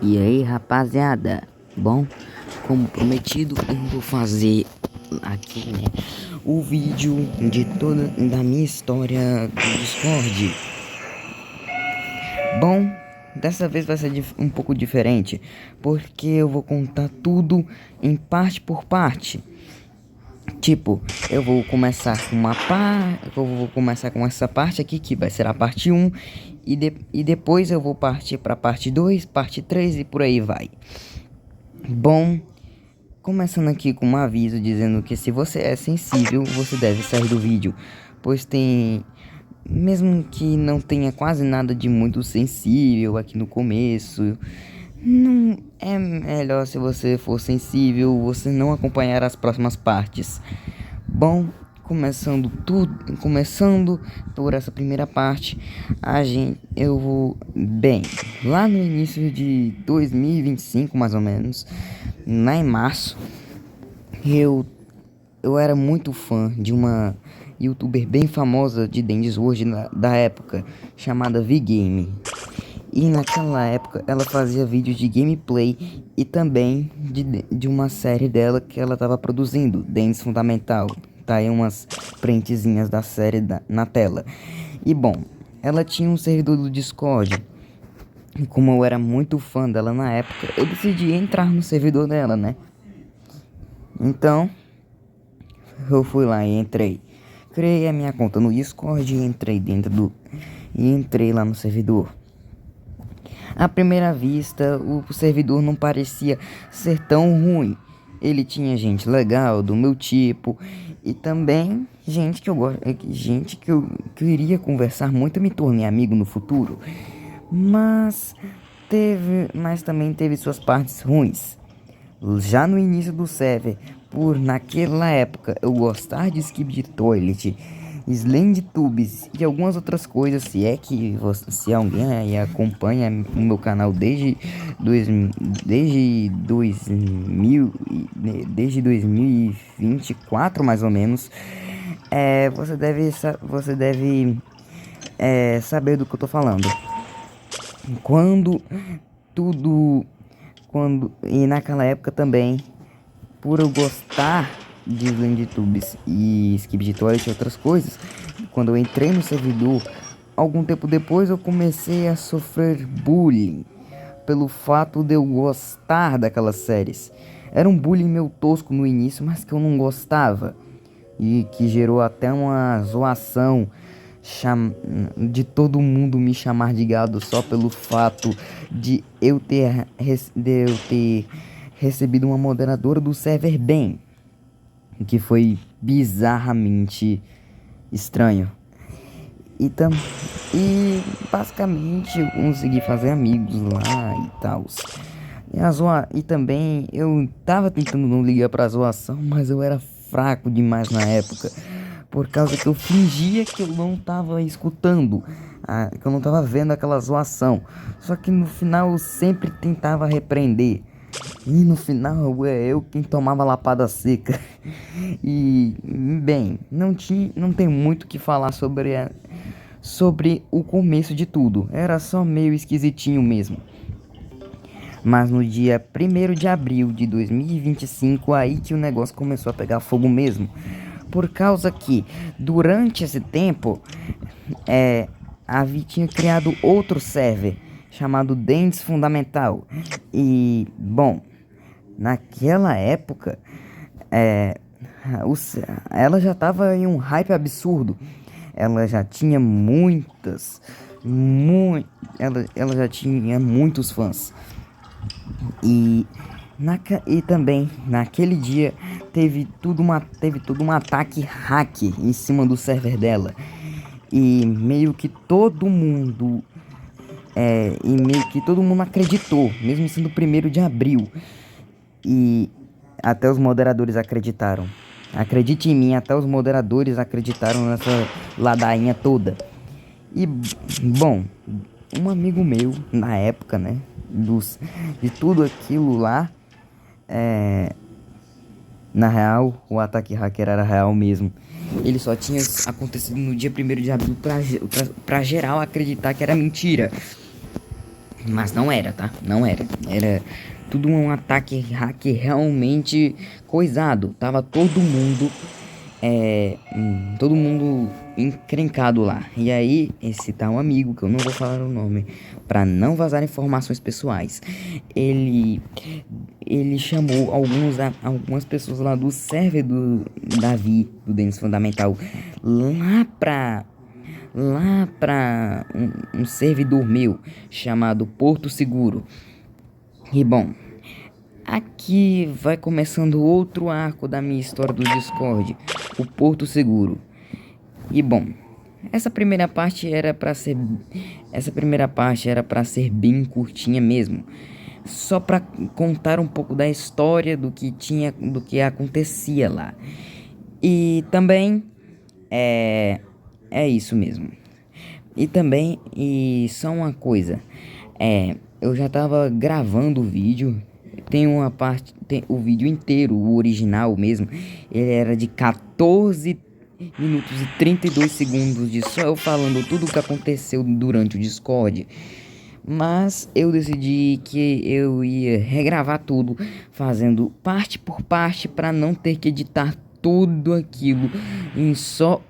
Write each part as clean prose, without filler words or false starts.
E aí, rapaziada? Bom, como prometido, eu vou fazer aqui, né, o vídeo de toda da minha história do Discord. Bom, dessa vez vai ser um pouco diferente, porque eu vou contar tudo em parte por parte. Tipo, eu vou começar com eu vou começar com essa parte aqui, que vai ser a parte 1, e depois eu vou partir para parte 2, parte 3 e por aí vai. Bom, começando aqui com um aviso dizendo que se você é sensível, você deve sair do vídeo, pois tem, mesmo que não tenha quase nada de muito sensível aqui no começo, não é melhor, se você for sensível, você não acompanhar as próximas partes. Bom, começando por essa primeira parte, lá no início de 2025, mais ou menos, lá em março, eu era muito fã de uma youtuber bem famosa de Dance World da época, chamada V-Game. E naquela época ela fazia vídeos de gameplay e também de uma série dela que ela estava produzindo, Dance Fundamental. Tá aí umas printezinhas da série na tela. E bom, ela tinha um servidor do Discord. E como eu era muito fã dela na época, eu decidi entrar no servidor dela, né? Então, eu fui lá e entrei. Criei a minha conta no Discord e entrei lá no servidor. À primeira vista, o servidor não parecia ser tão ruim. Ele tinha gente legal, do meu tipo, e também gente que eu gosto, gente que eu queria conversar muito e me tornei amigo no futuro. Mas também teve suas partes ruins. Já no início do server, por naquela época eu gostar de Skip Toilet, Tubes e algumas outras coisas, se alguém aí acompanha o meu canal desde 2000, desde 2024 mais ou menos, você deve saber do que eu tô falando. Quando tudo e naquela época também, por eu gostar de Tubes e Skip Toilet e outras coisas, quando eu entrei no servidor, algum tempo depois eu comecei a sofrer bullying pelo fato de eu gostar daquelas séries. Era um bullying meio tosco no início, mas que eu não gostava, e que gerou até uma zoação de todo mundo me chamar de gado só pelo fato de eu ter recebido uma moderadora do server bem, que foi bizarramente estranho. E basicamente eu consegui fazer amigos lá e tal. E também eu tava tentando não ligar pra zoação, mas eu era fraco demais na época, por causa que eu fingia que eu não tava escutando, que eu não tava vendo aquela zoação. Só que no final eu sempre tentava repreender. E no final é eu quem tomava lapada seca. E bem, não tem muito o que falar sobre o começo de tudo. Era só meio esquisitinho mesmo. Mas no dia 1º de abril de 2025, aí que o negócio começou a pegar fogo mesmo. Por causa que, durante esse tempo, a Vi tinha criado outro server chamado Dance Fundamental. E, bom, naquela época, ela já estava em um hype absurdo. Ela já tinha ela já tinha muitos fãs. E também naquele dia teve todo um ataque hack em cima do server dela. E meio que todo mundo acreditou, mesmo sendo o 1º de abril. E até os moderadores acreditaram. Acredite em mim, até os moderadores acreditaram nessa ladainha toda. E, bom, um amigo meu, na época, né, de tudo aquilo lá, na real, o ataque hacker era real mesmo. Ele só tinha acontecido no dia 1º de abril pra geral acreditar que era mentira. Mas não era, tá? Não era. Era tudo um ataque hack realmente coisado. Tava todo mundo encrencado lá. E aí, esse tal amigo, que eu não vou falar o nome, pra não vazar informações pessoais, ele ele chamou algumas pessoas lá do server do Davi, do Denis Fundamental, lá pra um servidor meu chamado Porto Seguro. E bom, aqui vai começando outro arco da minha história do Discord, o Porto Seguro. E bom, essa primeira parte era para ser bem curtinha mesmo, só para contar um pouco da história do que acontecia lá. E também é é isso mesmo. E também, e só uma coisa, eu já tava gravando o vídeo, tem uma parte, tem o vídeo inteiro, o original mesmo, ele era de 14 minutos e 32 segundos de só eu falando tudo o que aconteceu durante o Discord. Mas eu decidi que eu ia regravar tudo, fazendo parte por parte para não ter que editar tudo aquilo em só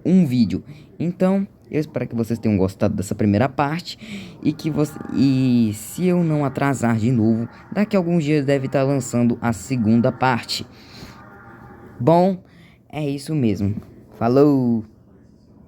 um vídeo. Então, eu espero que vocês tenham gostado dessa primeira parte e se eu não atrasar de novo, daqui a alguns dias deve estar lançando a segunda parte. Bom, é isso mesmo. Falou!